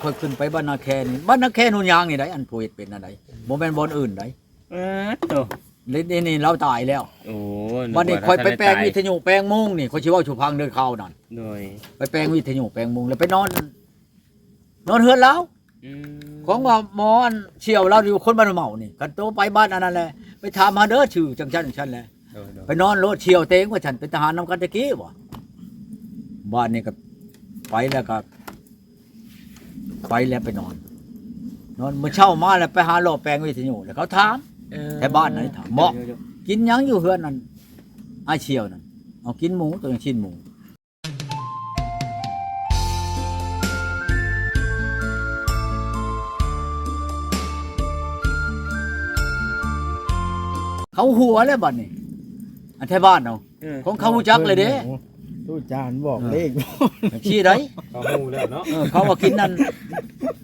ค่อยขึ้นไปบ้านนาแคนี่บ้านนาแคนู่นยางนี่ได้อันผู้เฮ็ดเป็นอันใดบ่แม่นบ่อนอื่นได้ โต นี่เราตายแล้ว โอ้ วันนี้ค่อยไปแปลงวิทยุแปลงมุงนี่ค่อยสิเว้าสู่พังเด้อข่าวนั่น โดย ไปแปลงวิทยุแปลงมุงแล้วไปนอนเฮือนแล้ว อืม ของว่าหมออันเชี่ยวเราอยู่คนบ้านเมานี่กันโตไปบ้านอันนั้นแหละไปถามหาเด้อชื่อจังซั่นแหละ โดย ไปนอนรถเชี่ยวเตงว่าฉันเป็นทหารนำกันตะกี้บ่บ้านนี่ก็ไปแล้วก็ไปแล้วไปนอนมื้อเช้ามาแล้วไปหาโลแปลงวิทยุแล้วเขาถาม แต่บ้านไหนถามเหมาะ กินหยังอยู่เฮือนนั่นอ้ายเชี่ยวนั่นเอากินหมูตัวอย่างชิ้นหมูเขาหัวแล้วบัดนี้อันแท้บ้านเนาะของเขาฮู้จักเลยเด้ ตู้จานบอกเลข ชี้ได้ เขาฮู้แล้วเนาะ เขาว่ากินนั่น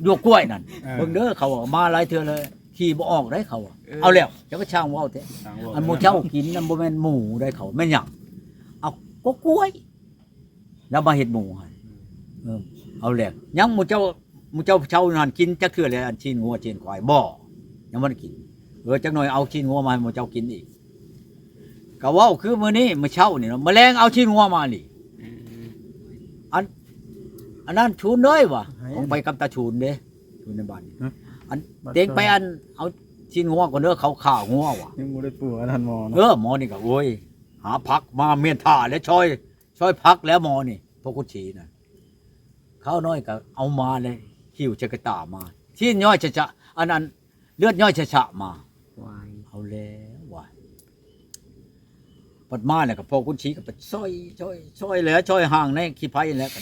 หยวกกล้วยนั่น เออ เบิ่งเด้อเขาว่ามาหลายเทื่อเลยขี่บ่ออกได้เขาว่าเอาแล้วจะก็ช่างว่าเอาแต่ ทางว่า อันหมูเจ้ากินนั่นบ่แม่นหมูได้เขาแม่นหยังเอาก็กล้วย แล้วมาเฮ็ดหมูให้เอาแล้วยังหมูเจ้าเช่านั่นกินจักเทื่อเลยอันชิ้นงัวชิ้นควายบ่ยังบ่ได้กินจักหน่อยเอาชิ้นงัวมาให้หมูเจ้ากินอีกก็เว้าคือมื้อนี้มื้อเช้านี่เนาะแมลงเอาชิ้นงัวมานี่ อืม อันนั้นชูนเลยว่ะผมไปกับตาชูนเด้ชูนในบ้านอันเต็งไปอันเอาชิ้นงัวก่อนเด้อเขาข่าวงัวว่ะ ยังบ่ได้ปู่อันนั้นหมอเนาะ หมอนี่ก็โอ้ยหาพักมาเมียนท่าแล้วช่อยพักแล้วหมอนี่พวกกุชีน่ะข้าวน้อยก็เอามาเลยหิวจักรตามาชิ้นย่อยจะอันนั้นเลือดย่อยจะมา วาย เอาแล้วว่ะปัดมาเนี่ยก็พอกุชีก็ไปช่อยแล้วช่อยห่างในขี้ไผ่แล้วก็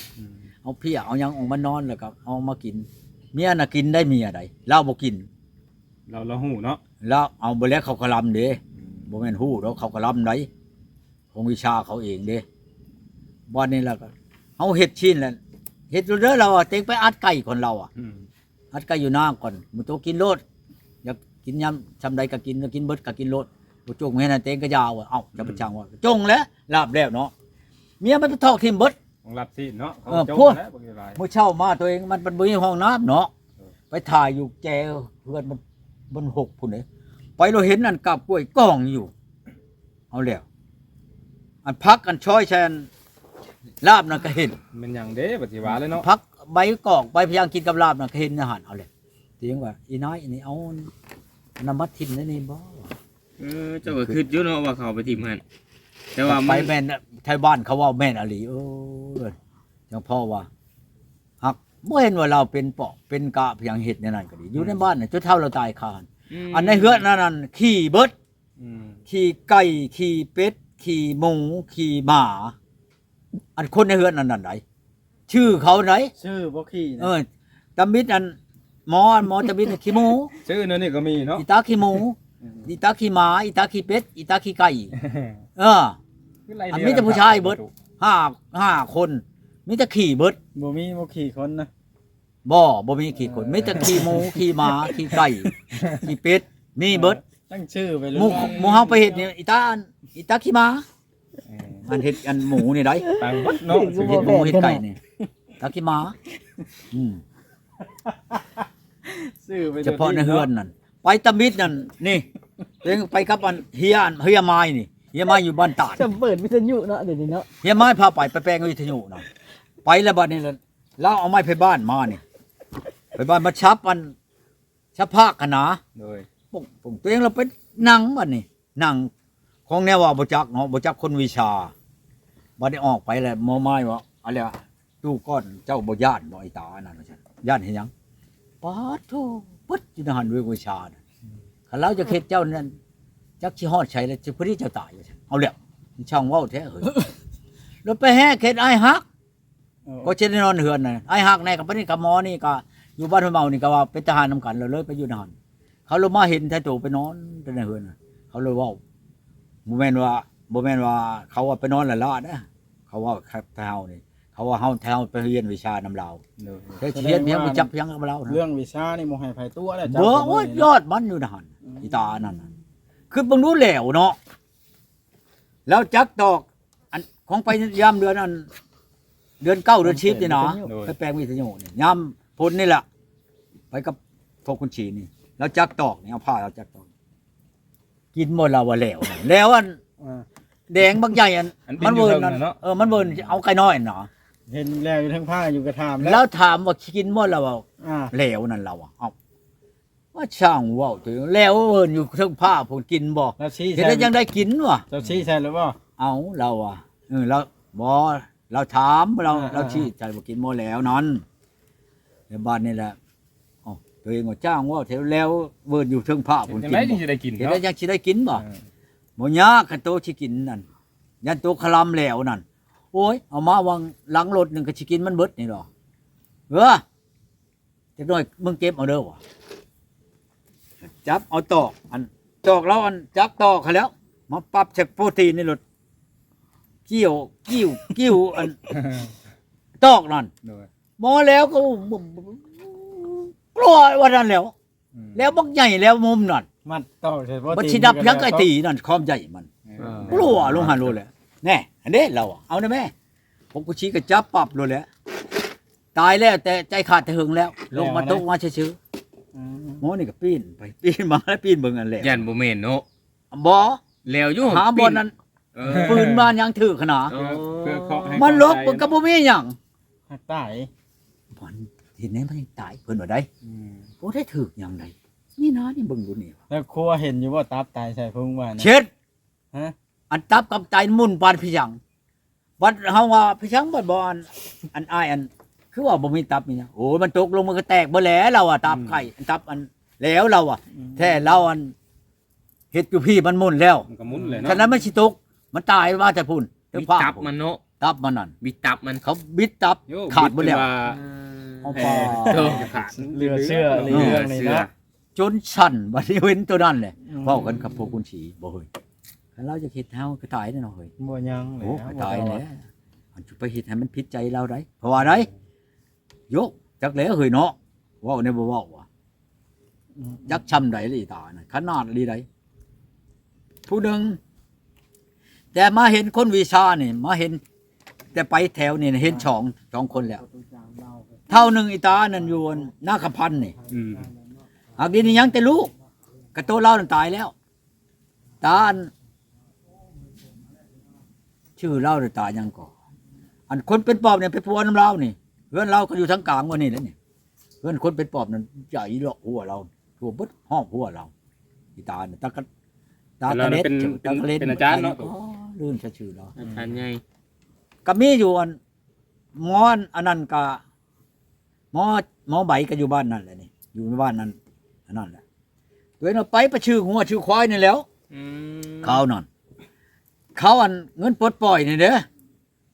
เอาเพี้ยเอายังออกมานอนแล้วก็เอามากินเมียน่ะกินได้เมียใดเล่าบ่กิน เราฮู้เนาะ แล้วเอาไปแล้วเขากระลำเด้บ่แม่นฮู้ดอกเขากระลำไดของวิชาเขาเองเด้บ่นี้แล้วก็เฮาเฮ็ดชิ้นแล้วเฮ็ดเด้อเราอะเต็งไปอัดไก่คนเราอ่ะอัดไก่อยู่หน้าก่อนมื้อโตกินโลดอยากกินยำชำใดก็กินก็กินเบิดก็กินโลดบ่จงแม่นเต็งก็ยาวเอ้าจะไปจังว่าจงแล้วลาบแล้วเนาะเมียมันไปทอกทิ่มเบิด ของรับสิเนาะ พวก แล้วบ่ได้หลาย มื้อเช้ามาตัวเองมันบ่มีห้องน้ำเนาะไปถ่ายอยู่แจเพื่อนมันบนหกพุ่นเด้ไปเราเห็นนั่นกับกล้วยกองอยู่ เอาแล้วอันพักกันช้อยแชนลาบนั่นก็เห็น มันหยังเด้ปฏิวาเลยเนาะ พักใบกอกใบพยางกินกับลาบนั่นก็เห็นอาหารเอาเลยเตียงว่าอีน้อยอันนี้เอาน้ำมัดทิ่มได้นี่บ่ เจ้าก็คิดอยู่เนาะว่าเขาไปทิ่มหั่นแต่ว่า ไป มัน แม่นไทยบ้านเขาว่าแม่นอหลีจังพ่อว่าหักบ่เห็นว่าเราเป็นปอกเป็นกะเพียงเห็ดในนั้นก็ดีอยู่ในบ้านน่ะจนเท่าเราตายคานอันในเฮือนนั่นขี้เบิด ขี่ไก่ขี่เป็ดขี่หมูขี่หมา อันคนในเฮือนนั่นไหนชื่อเขาไหน ชื่อบ่ขี้นะ ตำมิดอันหมอตำมิดขี้หมู ชื่อนั่นนี่ก็มีเนาะ อีตาขี้หมูอีตาขี้หมาอีตาขี้เป็ดอีตาขี้ไก่อันมีแต่ผู้ชายเบิดห้าคนมีแต่ขี่เบิด บ่มีบ่ขี้คนนะ บ่มีขี่คนมีแต่ขี่หมูขี่หมาขี่ไก่ขี่เป็ดมีเบิด ตั้งชื่อไปเลย หมูเฮาไปเฮ็ดนี่อีตาขี้หมาอันเฮ็ดอันหมูนี่ได้ ต่างวัดเนาะ เฮ็ดหมูเฮ็ดไก่นี่ตาขี้หมา ชื่อไป เฉพาะในเฮือนนั่นไปตำมิดนั่นนี่เองไปกับอันเฮียไม้นี่เฮียไม้อยู่บ้านตาด จะเปิดวิทยุเนาะเดี๋ยวนี้เนาะ เฮียไม้พาไปแปลงวิทยุนั่นไปแล้วบัดนี้แล้วเอาไม้ไปบ้านมานี่ไปบ้านมาชับภาคกันนะ โดย ปุ่งตัวเองเราเป็นหนังบัดนี้หนังของแนวว่าบ่จักเนาะบ่จักคนวิชาบัดนี้ออกไปแล้วมอไม้ว่าอะไรอะตู้ก้อนเจ้าบ่ย่านบ่ไอ้ตานั่นว่าซั่นย่านเฮ็ดหยังปาดโธปึ๊ดอยู่ในหันวิชาน่ะคันเราจะเฮ็ดเจ้านั่นจักสิฮอดใช้แล้วสิพอดีเจ้าตายว่าซั่นเอาแล้วช่างเว้าแท้เอ้ยแล้วไปแห่เฮ็ดอ้ายฮักก็สิได้นอนเฮือนน่ะอ้ายฮักในกับปานนี้กับหมอนี่ก็อยู่บ้านห้วยเมานี่ก็ว่าเป็นทหารนำกันแล้วเลยไปอยู่ในหันเขาลงมาเห็นแท้โตไปนอนในเฮือนน่ะเขาเลยเว้าบ่แม่นว่าเขาว่าไปนอนละละนะเขาว่าเฮานี่เขาว่าเฮาไปเรียนวิชานำเรา โดย แต่เรียนเพียงบ่จักเพียงกับเรานะ เรื่องวิชานี่บ่ให้ไผตัวแล้ว บ่โอ้ยยอดมันอยู่ในหันอีตานั่นน่ะคือเบิ่งดูแล้วเนาะแล้วจักตอกอันของไปยามเดือนอันเดือน9เดือน10นี่นะไปแปลงวิทยุนี่ยาม พุ่นนี่แหละไปกับพวกคุณชีนี่แล้วจักตอกนี่เอาผ้าเราจักตอกกินหมดเราว่าแล้วน่ะแล้วอัน อ่า แดงบางใหญ่อัน อันเป็น มันเวิร์น อยู่เทิงน่ะเนาะ มันเวิร์นเอาไก่น้อยเนาะ เห็นแล้วอยู่ทั้งผ้าอยู่กระทาม แล้วถามว่ากินหมดเราว่า อ่า แล้วนั่นเราอ่ะเอาว่าช่างเว้าถึงแล้วเวิร์นอยู่เทั้งผ้าผมกินบ่ แล้วชี้ เห็น ใช่ แล้วยังได้กินวะ เจ้าชี้ใช่หรือเปล่า เอาเราอ่ะเราบ่เราถามเรา อ่า เราชี้ใจบ่กินหมดแล้วนั้นในบ้านนี่แหละอ๋อตัวเองว่าจ้างว่าเทแล้วเวิร์นอยู่เทั้งผ้าผม จัง กิน ได๋ บ่ จึงสิได้กิน เห็น เนาะ แล้วยังสิได้กินบ่ บ่ยากกันโตสิกินนั่นยันโตคลำแล้วนั่นโอ้ยเอามาวางหลังรถนึงก็สิกินมันเบิดนี่ดอกจักหน่อยมึงเก็บเอาเด้อวะจับเอาตอกอันตอกแล้วอันจับตอกเขาแล้ว มาปรับจากโปรตีนในรถเกี่ยวอันตอกนั่น โดย หมอแล้วก็กลัวว่านั่นแล้ว แล้วบักใหญ่แล้วมุมนั่น มันต่อใช่บ่ มันสิดับยังไอ้ตีนั่นความใหญ่มัน กลัวลงหันโลเลยแน่อันนี้เราอะเอาได้ไหมผมก็ชี้กระจับปรับโลเลยตายแล้วแต่ใจขาดแต่หึงแล้ว ลงมาตกมาชื่อ อืม ๆหมอนี่ก็ปีนไปปีนมาแล้วปีนเบิ่งอันแหละ ยันบ่แม่นเนาะ บ่ แล้วอยู่ หาบอลนั้น เออ ปืนบ้านยังถือขนาด เออ เพื่อเคาะให้ มันลบมันก็บ่มีหยัง หักตาย มันเห็นแน่มันยังตายเพิ่นว่าได้ อืม บ่ได้ถือหยังใดนี่นะนี่เบิ่งดูนี่ แล้วครัวเห็นอยู่ว่าตับตายใส่พุ่งว่านะ เช็ด ฮะ อันตับกับใจมุ่นปานพี่ยังบัดเฮาว่าพี่ยังบัดบ่อันอ้ายอันคือว่าบ่มีตับนี่นะโอ้ยมันตกลงมันก็แตกบ่แล้วเราอ่ะตับไข่ตับอันแล้วเราอ่ะแท้เราอันเฮ็ดอยู่พี่มันมุ่นแล้ว มันก็หมุนเลย ฉะ เนาะ นั้นมันสิตกมันตายว่าแต่พุ่น บิด ผ้า ตับมันเนาะ ตับมันนั่น บิดตับมัน เขาบิดตับ โย ขาดหมดแล้ว บิจนว่า เอา เอ ปลา เออ ขาด เรือเชื่อใน เอ เรื่ อ องนี้ เสื้อ นะ จนสั่นบัดนี้เว้นตัวนั้นแหละ อืม เว้ากันกับพวกคุณฉีบ่เฮ้ยคันเราจะคิดเฮาก็ตายแน่นอนเฮ้ย บ่ยังเลย โอ้ นะ ตายแล้วมันจะไปเฮ็ดให้มันผิดใจเราได้เพราะว่าได้ยกจักแล้วเฮ้ยเนาะเว้าเนี่ยบ่เว้าว่ะ อืม ยักช้ำใดเลยตาน่ะขนาดลีใดผู้หนึงแต่มาเห็นคนวิชานี่มาเห็น แต่ไปแถวนี่เห็นสองคนแล้ว เท่าหนึงอีตานั่นอยู่หน้าขพันนี่ อืม หากดีนี่ยังแต่ลูกกระโตเล่านั่นตายแล้ว ตาอันชื่อเล่าน่ะตายยังก่ออันคนเป็นปอบเนี่ยไปพัวน้ำเล่านี่เพื่อนเราก็อยู่ทั้งกลางวันนี้แล้วนี่เพื่อนคนเป็นปอบนั่นใหญ่หรอกหัวเราทั่วบดห้องหัวเราอีตาเนี่ยตากระเล็ดตากระเล็ด เป็นอาจารย์เนาะ อ๋อลื่นชื่อเรา อาจารย์ใหญ่ ก็มีอยู่อันหมออันนั้นก็หมอใบก็อยู่บ้านนั่นแหละนี่อยู่ในบ้านนั้นอันนั้นแหละตัวเองเอาไปประชื่อหัวชื่อควายนี่แหล้ว อืม เขานั่นเขาอันเงินปลดปล่อยนี่เด้อ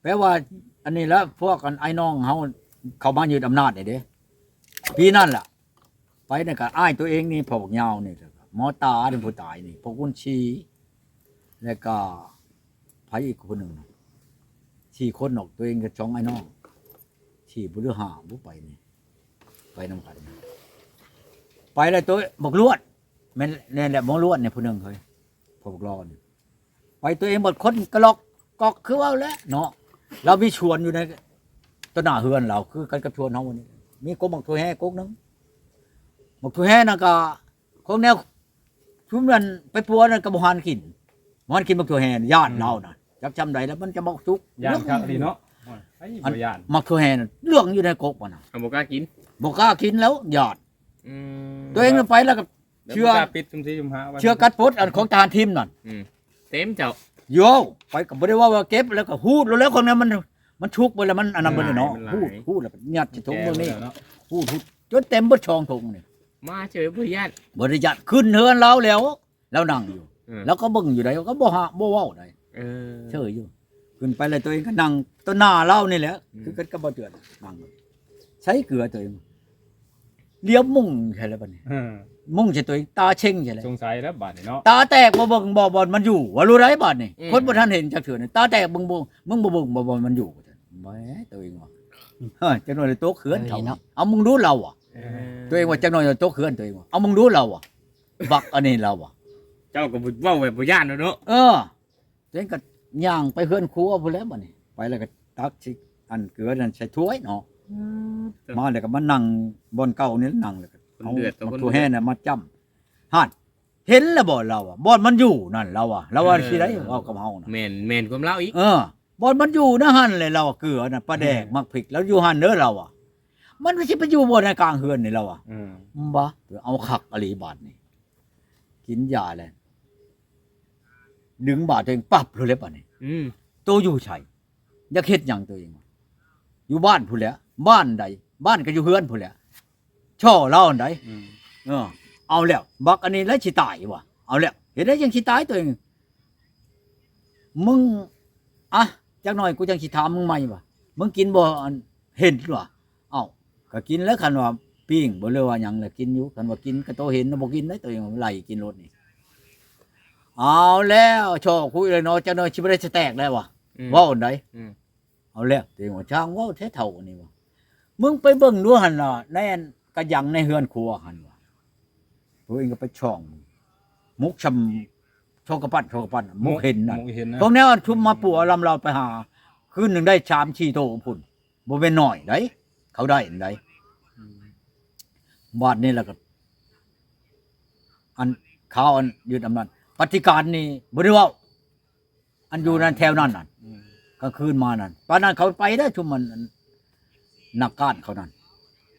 แปลว่าอันนี้แล้วพวกกันไอ้น้องเขามายึดอำนาจนี่เด้พี่นั่นล่ะ ไปนี่ก็อ้ายตัวเองนี่พวกยาวนี่หมอตาเป็นผู้ตายนี่พวกคุณชีแล้วก็ไผอีกคนหนึ่ง4 คนออกตัวเองก็จ้องไอ้น้อง4บ่หรือ5บ่ไปนี่ไปนำกันไปแล้วตัวบอกลวดแม่นนี่แหละหมอลวดเนี่ยผู้หนึงเฮ้ยพวกรอนี่ไปตัวเองหมดคนกระลอกกอกคือว่าแล้วเนาะเรามีชวนอยู่ในต้นหน้าเฮือนเราคือกันกับชวนเฮาวันนี้มีกบบักตัวแห่กกนึงบักตัวแห่นั่นก็ของแนวชุมนั้นไปปัวนั่นก็บ่หานกินบ่หานกินบักตัวแห่ญาติเราน่ะจักจำได้แล้วมันจะบอกทุก ย่านครับดีเนาะไอ้บ่ย่าน มักตัวแห่น่ะเรื่องอยู่ในกกมันน่ะ เอาบ่กล้ากิน บ่กล้ากินแล้วญาติ อืม ตัวเองไปแล้วก็ เชื่อ บ่กล้าปิดซุมซี่ซุมหาไว้ เชื่อกัดปดอันของทหารทีมนั่น เต็มเจ้า โยไปก็บ่ได้ว่าเก็บแล้วก็ฮูดแล้วคนนั้นมันชุกไปแล้วมันอันนั้นบ่ได้เนาะฮูดแล้วยัดสิถุงมื้อนี้ เนาะ ฮูดจนเต็มเบิดช่องถุงนี่ มาเฉยบ่ญาติ บ่ได้ยัดขึ้นเฮือนเราแล้วแล้วนั่งอยู่ อืม แล้วก็เบิ่งอยู่ได้ก็บ่เว้าได้ เออ เฉยอยู่ขึ้นไปแล้วตัวเองก็นั่งต้นหน้าเรานี่แหละ อืม คือกันก็บ่เตือนนั่งใช้เกลือตัวเองเลี้ยวมุ่งใช่แล้วบัดนี้ เออ มุ่งใช่ตัวเองตาเช่งใช่แล้ว สงสัยแล้วบาดนี้เนาะ ตาแตกบ่เบิ่งบ่บอลมันอยู่ว่ารู้ไรบัดนี่คนบ่ทันเห็นจักเถื่อนี่ตาแตกเบิ่งบ่มึงบ่เบิ่งบ่บอลมันอยู่แหมตัวเองว่าเฮ้ยจักหน่อยเลยโต๊ะเขือนเท่าเอามึงรู้เราอ่ะ เออ ตัวเองว่าจักหน่อยเลยโต๊ะเขือนตัวเองว่าเอามึงรู้เราอ่ะบักอันนี้เราอ่ะ เจ้าก็บ่เว้าแบบบ่ญาติเนาะ เออตัวเองก็ย่างไปเฮือนครัวพุ่นแล้วบัดนี้ไปแล้วก็ตักสิอันเกลือนั่นใส่ถ้วยเนาะ มาแล้วก็มานั่งบนเก่านี่นั่งแล้วก็ คนเดือดต่อคน ตัวแห่น่ะมาจ้ำหั่นเห็นแล้วบ่เราอ่ะบ่อนมันอยู่นั่นเราอ่ะเราว่าสิได้เว้ากับเฮาน่ะ แม่นความเล่าอีก บ่อนมันอยู่นะหั่นเลยเราอะเกลือน่ะปลาแดกมักพริกแล้วอยู่หั่นเด้อเราอ่ะมันสิไปอยู่บ่ในกลางเฮือนนี่เราอ่ะ บ่เอาคักอลีบาดนี่กินยาแล้วดึงบาดตัวเองปั๊บเลยบัดนี้ ตัวอยู่ไสอยากเฮ็ดหยังตัวเองวะอยู่บ้านพุ่นแหละบ้านใดบ้านก็อยู่เฮือนพุ่นแหละช่อเล่าอันใดเอาแล้วบักอันนี้แล้วสิตายวะเอาแล้วเห็นได้ยังสิตายตัวเองมึงอ่ะจักหน่อยกูจังสิถามมึงใหม่วะมึงกินบ่อันเห็นวะเอ้าก็กินแล้วคันว่าปิ้งบ่เลยว่าหยังแหละกินอยู่คันว่ากินก็โตเห็นบ่กินได้ตัวเองไล่กินรถนี่เอาแล้วช่อคุยเลยเนาะจักหน่อยสิบ่ได้จะแตกแล้ววะเว้าอันใดเอาแล้วตัวเองว่าช่างเว้าแท้เท่านี่วะมึงไปเบิ่งดูหั่นน่ะในอันกระยังในเฮือนครัวหั่นวะตัวเองก็ไปช่องมุกชำช่องกระปั้นมุกเห็นน่ะ มุกเห็นนะ ตรงนี้ชุมมาปัวลำเราไปหาคืนหนึ่งได้3-4โตพุ่นบ่เป็นน้อยได้เขาได้อันใดบาดนี่แหละก็อันเขาอันยืดอำนาจปฏิการนี่บ่ได้เว้าอันอยู่นั่นแถวนั้นน่ะกลางคืนมานั่นปานนั้นเขาไปได้ชุมมันนักการเขานั่น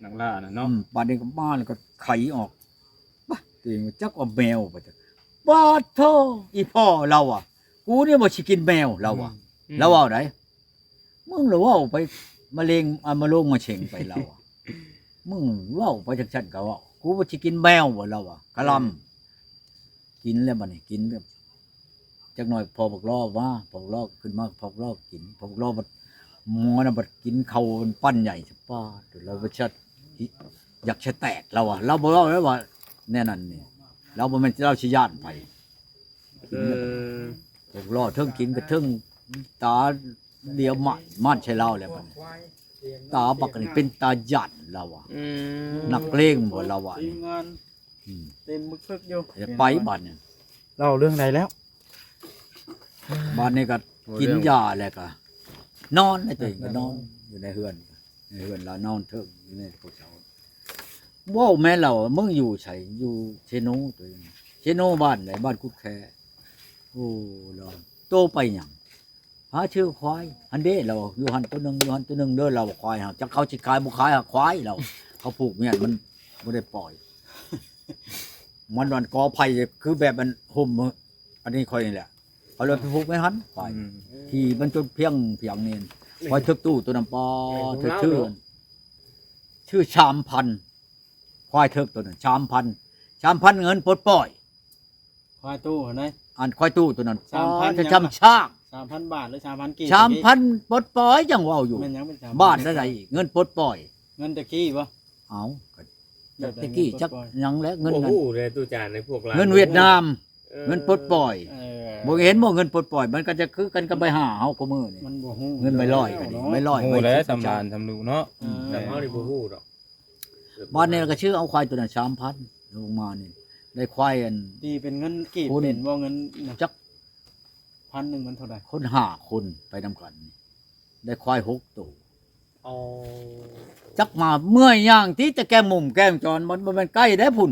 นักล่าน่ะเนาะ ปานนี้ก็มาแล้วก็ไขออกบ้าตัวเองจักว่าแมวบ่จ้ะบาดโธ่อีพ่อเราอ่ะกูนี่บ่สิกินแมวเราอ่ะ แล้วเว่าไดมึงหรือว่าไปมะเร็งมาโรงมาเฉ่งไปเราอะมึงเว่าไปจังซั่นก็เว่ากูบ่สิกินแมวบ่เราอ่ะกะลำกินแล้วบัดนี้กินแบบจักหน่อยพอบักล้อว่าพอบักล้อขึ้นมาพอบักล้อกินพอบักล้อบัดหมอน่ะบัดกินข้าวมันปั้นใหญ่ซะป้าดเราบ่ชัดอยากจะแตกเราอ่ะเราบ่เว้าเลยว่าแน่นั่นนี่เราบ่แม่นเราสิย้านไปพวกล้อเทิงกินก็เทิงตาเดียวมันใช่เราแล้วมันตาบักนี่เป็นตาหยันเราอ่ะนักเลงบ่เราอ่ะ ทีมงานเต็มมึกซึกอยู่ จะไปบ้านเนี่ย เล่าเรื่องใดแล้ว บ้านนี้ก็กินยาแล้วก็นอนในตัวเองก็นอนอยู่ในเฮือนเรานอนเทิงอยู่ในพวกเขาว้าวแม่เรามึงอยู่ไสอยู่เชโนตัวเองเชโนบ้านไหนบ้านกุดแคโอ้เราโตไปหยังหาชื่อควายอันเด้เราอยู่หันตัวหนึงเด้อเราควายหาจักเขาสิขายบ่ขายหาควายเรา เขาผูกเมียนมันบ่ได้ปล่อย มันกอไผ่คือแบบมันห่มอันนี้ค่อยนี่แหละเขาเลยไปผูกไม่หันไปที่มันจนเพียงนี่ไว้ทึกตู้ตัวน้ำปอเธอชื่อชามพันควายเทิกตัวนั้นชามพันเงินปลดปล่อย ควายตู้ไหน อันควายตู้ตัวนั้น 3,000 จะชำช่าง 3,000 บาทหรือ 3,000 กีบ 3,000ปลดปล่อยจังว่าอยู่ แม่นยังเป็น3,000 บ้านได้เงินปลดปล่อย เงินตะกี้บ่ เอาตะกี้จักยังแล้วเงิน โอ้ นั้น โหเลยตู้จานในพวกร้าน เงินเวียดนาม เงินปลดปล่อย เออ บ่เห็นบ่เงินปลดปล่อยมันก็จะคือกันกับใบห่าเฮาก็มือนี่ มันบ่ฮู้ เงินไม่ร้อยก็ดีไม่ร้อย โอ้แล้วสำรานสำรูเนาะ แต่เฮานี่บ่ฮู้ดอก บ้านนี้ก็ชื่อเอาควายตัวนั้น 3,000 ลงมานี่ได้ควายอัน ตีเป็นเงินกีบ คุณ เป็นบ่เงินน่ะ จัก 1,000มันเท่าใด คน5คนไปนำกันนี่ได้ควาย6ตัว อ๋อ จักมาเมื่อยย่างที่จะแก้มุมแก้มจรมันบ่แม่นใกล้ได้พุ่น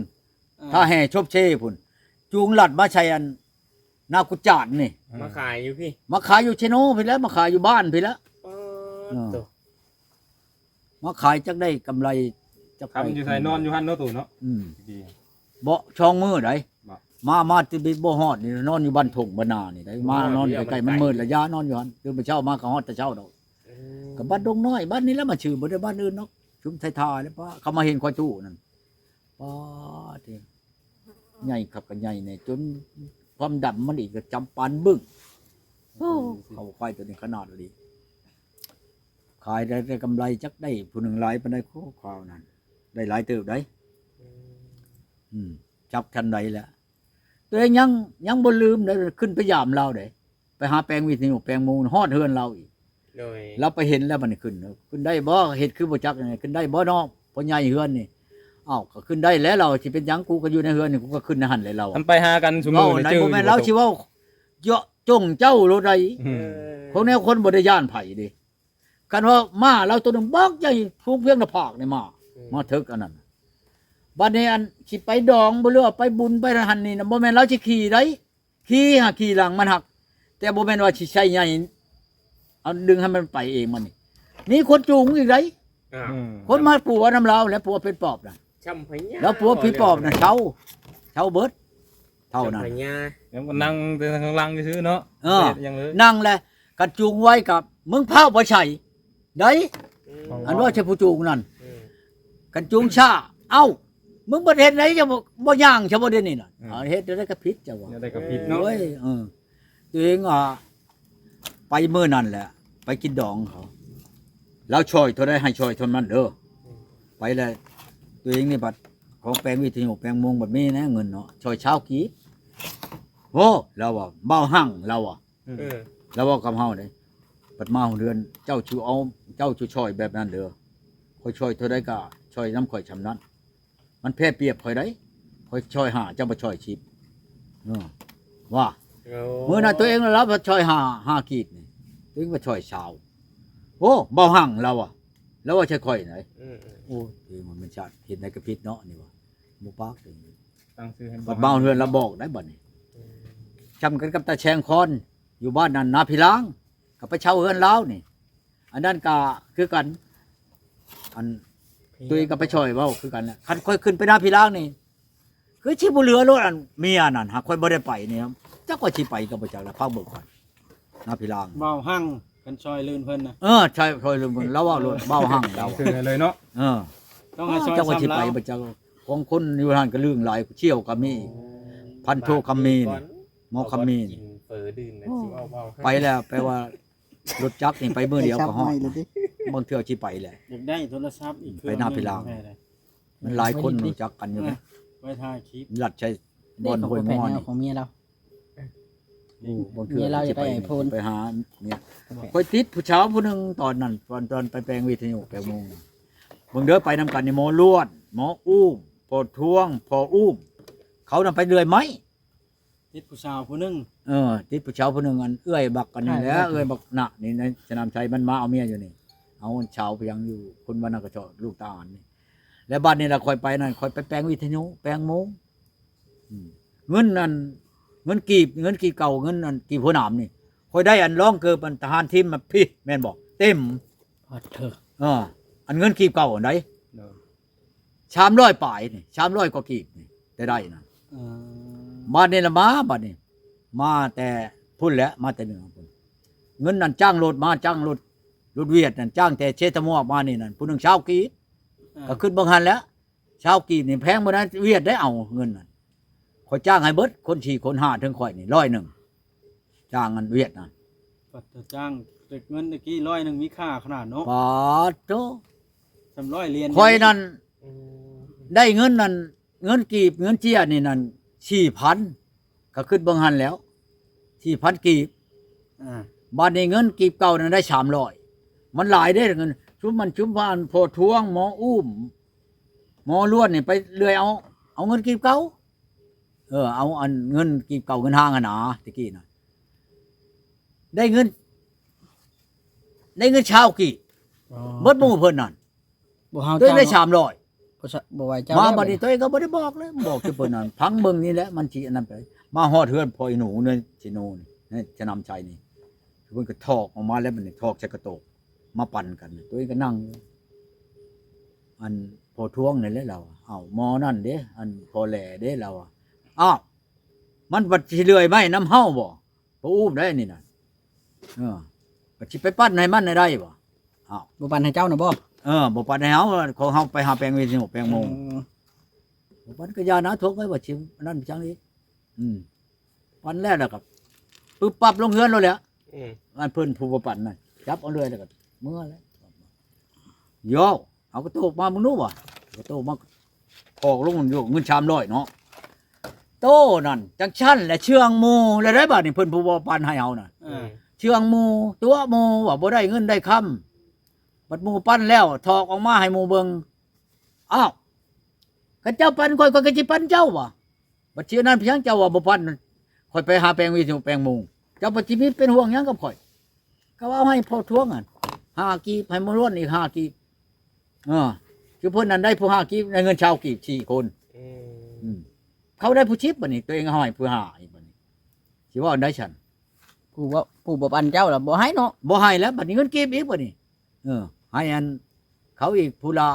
ถ้าแห่ชบเชพุ่นจูงหลัดมาใช้อันนากุจาดนี่ มาขายอยู่พี่ มาขายอยู่เชโนพี่แล้วมาขายอยู่บ้านพี่แล้ว ตัว มาขายจักได้กำไรจัก ทำอยู่ใส่นอนอยู่หันเนาะตู่เนาะ ดี บ่ช่องมือได บ่ มาที่บ่ฮอดนี่นอนอยู่บ้านถงบ้านนานี่ได้มานอนใกล้ๆมันมืดระยะนอนอยู่หั่นคือไปเช้ามาก็ฮอดแต่เช้าดอกก็บ้านดงน้อยบ้านนี้แล้วมาชื่อบ่ได้บ้านอื่นเนาะชุมไทยทาแล้วป้าเขามาเห็นควายตู้นั่นป้าที่ใหญ่ขับกันใหญ่เนี่ยจนความดำมันอีกก็จำปานบึ้งเขาควายตัวนี้ขนาดดีขายได้กำไรจักได้ผู้หนึ่งหลายปานใดโคข่าวนั่นได้หลายเติบได้จับทันใดแล้วตัวเองยังบ่ลืมได้ขึ้นไปยามเราได้ไปหาแปลงวิทยุแปลงมูลฮอดเฮือนเราอีก โดย เราไปเห็นแล้วมันขึ้นได้บ่เฮ็ดคือบ่จักนี่ขึ้นได้บ่น้องพ่อใหญ่เฮือนนี่อ้าวก็ขึ้นได้แล้วเราสิเป็นหยังกูก็อยู่ในเฮือนนี่กูก็ขึ้นในหั่นเลยเรา ทำไปหากันสมมุ เว้า ติ ไหน เจอ บ่แม่นเราสิเว้าเยาะจงเจ้าโลดใด อืม ของแนวคนบ่ได้ย่านไผเด้ กันว่ามาเราตัวหนึงบอกใหญ่ฟูงเพียงหน้าผากนี่มาถึกอันนั้นบัดนี้อันสิไปดองบ่เรือว่าไปบุญไปหันนี่น่ะบ่แม่นเราสิขี่ได้ขี่หลังมันหัก แต่บ่แม่นว่าสิใช้ใหญ่เอาดึงให้มันไปเองมันนี่คนจูงอีกได อ่า คนมาปัวน้ำเราแล้วปัวเป็นปอบน่ะ ช้ำพญา แล้วปัวผีปอบน่ะเช่าเบิดเท่านั้น ช้ำพญา ยังก็นั่งแต่ข้างหล่างซื่อๆเนาะ เออ ยังเลย นั่งแหละกันจูงไว้กับมึงเผาบ่ใช่ได้ อันว่าใช่ผู้จูงนั่น อืม กันจูงชาเอ้ามึงบ่เฮ็ดไหนจะบ่ย่างซะบ่เดี๋ยวนี้น่ะเอาเฮ็ดได้ก็ผิดจ้ะว่า ยังได้กับผิดเนาะ โอ้ยตัวเองไปมื้อนั้นแหละ ไปกินดองเขาแล้วช่อยเท่าใดให้ช่อยเท่านั้นเด้อไปแล้วตัวเองนี่บัดของแปลงวิทยุแปลงมงบัดมีนะเงินเนาะช่อยเช้ากีบโอ้เราว่าเบาหั่งเราอ่ะ เออ แล้วว่ากับเฮาเด้บัดมาเดือนเจ้าชูเอาเจ้าชูช่อยแบบนั้นเด้อค่อยช่อยเท่าใดก็ช่อยน้ำข่อยชำนั้นมันแพ้เปรียบข่อยได้ข่อยช่อย5เจ้าบ่ช่อย10ว่า โอ้ มื้อนั้นตัวเองรับช่อย5กีบนี่ตัวเองว่าช่อยชาวโอ้เบาหั่งเราอ่ะแล้วว่าใช่ข่อยไหน อืม โอ้ยมันชาติเห็นในกระพิษเนาะนี่ว่าบ่ปากถึง ตั้งชื่อให้ บัดเมาเฮือนเราบอกได้บัดนี้จำกันกับตาแชงคอนอยู่บ้านนั้นนาพิล้างกับไปเช่าเฮือนแล้วนี่ อันนั้นก็คือกัน อันตัวเองก็ไปช่วยเว้าคือกันน่ะคันค่อยขึ้นไปนาพิล้างนี่คือชิบ่เหลือรถอันเมียนั่นหากค่อยบ่ได้ไปนี่ครับจักว่าสิไปก็บ่จักแล้วพักเบิกก่อนนาพิล้าง เบาหั่งกันซอยลื่นเพิ่นน่ะ ใช่ค่อยลืมแล้วว่ารถเบ้าหั่งเรา ชื่อให้เลยเนาะ ต้องให้ซอย จักว่าสิ ซ้ำ ไป แล้ว บ่จักของคนอยู่นั่นก็เรื่องหลายเชี่ยวก็มี พันโทคำมีนี่หมอคำมีนี่ กินเฟอดื่มนะสิเอาเบา ไปแล้วแปลว่ารถจักรนี่ไปมื้อเดียวก็ฮอดบางเทื่อสิไปแหละ อยากได้โทรศัพท์อีกเครื่อง ไปหน้าพิลาง แม่ได้ มันหลายคนรู้จักกันอยู่นะ ไว้ถ่ายคลิป ลัดใช้บอลห้วยมอนี่ ของเมียเรา บางเทื่อ เมียเรา สิ จะไปไอ้โพน ไปหาเนี่ยคอยติดผู้เช้าผู้หนึงตอนนั้นตอนไปแปลงวิทยุแปลงโมงเบิ่งเด้อไปนำกันนี่หมอล้วนหมออุ้มพอท้วงพออุ้มเขานำไปเรื่อยไหม ติดผู้สาวผู้หนึง ติดผู้เช้าผู้หนึงอันเอื้อยบักกันนี่แหละเอื้อยบักน่ะนี่ในสนามชัยมันมาเอาเมียอยู่นี่เอาเช้าไปยังอยู่คนบ้านนากระเจาะลูกตาอันนี่แล้วบ้านนี้ล่ะคอยไปนั่นคอยไปแปลงวิทยุแปลงโมงเงินนั่นเงินกีบเก่าเงินนั่นกีบหัวหนามนี่คอยได้อันร้องเกิบอันทหารทีมมาพี่แม่นบอกเต็ม พอเถอะ อันเงินกีบเก่าอันใด เนาะ 300ป่ายนี่300กว่ากีบนี่ได้นะ เออ บ้านนี้ละมาบ้านนี้มาแต่พุ่นแหละมาแต่เหนือพุ่นเงินนั่นจ้างรถมาจ้างรถเวียดนั่นจ้างแต่เชตมอกมานี่นั่นผู้หนึงชาวกีบก็ขึ้นบางหันแล้วชาวกีบนี่แพงบ่นั้นเวียดได้เอาเงินนั่นข่อยจ้างให้เบิดคน4คน5ถึงข่อยนี่100จ้างอันเวียดนั่น ปัดจะจ้างแต่เงินตะกี้100มีค่าขนาดเนาะ ปาดโต 300เหรียญ ข่อยนั่น อืม ได้เงินนั่นเงินกีบเงินเจี้ยนี่นั่น 4,000ก็ขึ้นบางหันแล้ว 4,000กีบ อ่า บ้านนี้เงินกีบเก่านั้นได้300มันหลายได้เงินชุมพานพอท้วงหมออุ้มหมอล้วนนี่ไปเรื่อยเอาเงินกีบเก่าเอาอันเงินกีบเก่าเงินห้างอะนะตะกี้น่ะได้เงินชาวกีบเบิดหมู่เพิ่นนั่น บ่เฮา ตัวเอง เจ้า ได้ เนาะ 300 บ่ไหวเจ้า มา แล้ว บัดนี้ตัวเองก็บ่ได้บอกเลยบอกจะเพิ่นนั่นพังเบิ่งนี่แหละมันสิอันนั้นไปมาฮอดเฮือนพ่ออีหนูเนี่ยสิโนนี่จะนำใจนี่เพิ่นก็ถอกออกมาแล้วมันนี่ถอกใส่กระโตกมาปั่นกันตัวเองก็นั่งอยู่อันพอท้วงนี่แหละเราเอ้าหมอนั่นเด้อันพอแหล่เด้เราอ้าวมันบัดสิเลื่อยไหมน้ำเฮาบ่บ่อุ้มได้นี่น่ะบัดสิไปปั้นให้มันได้บ่ บ่ปันให้เจ้าน่ะบ่ บ่ปั้นให้เฮาของเฮาไปหาแปลงวิทยุแปลงโมง มันก็ยานะทกไว้ว่าชิมนั่นจังนี้วันแรกแล้วกับปึ๊บปั๊บลงเฮือนแล้วแหละ อืม อันเพิ่นผู้บ่ปั่นนั่นจับเอาเลยแล้วก็เมื่อแล้วโยเอากระโตกมามึงรู้บ่กระโตกมาพอกลงอยู่เงิน300เนาะโตนั่นจังชั้นและเชืองหมู่แล้วได้บัดนี่เพิ่นผู้บ่ปั่นให้เอาน่ะ อ่า เชืองหมู่ตัวหมู่ว่าบ่ได้เงินได้คำบัดหมู่ปั่นแล้วถอกออกมาให้หมู่เบิ่งอ้าวข้าเจ้าปั่นข่อยก็สิปั่นเจ้าว่ะบัดเชื่อนั้นเพียงเจ้าว่าบ่ปั่นข่อยไปหาแปลงวิทยุแปลงหมู่เจ้าบ่สิมีเป็นห่วงหยังกับข่อยก็ว่าให้พอท้วงอัน 5กีบให้มาล้วนอีก5กีบคือเพิ่นนั้นได้ผู้5กีบได้เงินชาวกีบ4คนเขาได้ผู้ชิปบัดนี้ตัวเองให้ผู้5อีกบัดนี้สิว่าอันใดฉัน ผู้บ่ปันเจ้าล่ะบ่ให้เนาะ บ่ให้แล้วบัดนี้เงินกีบอีกบัดนี้ให้อันเขาอีกผู้ละ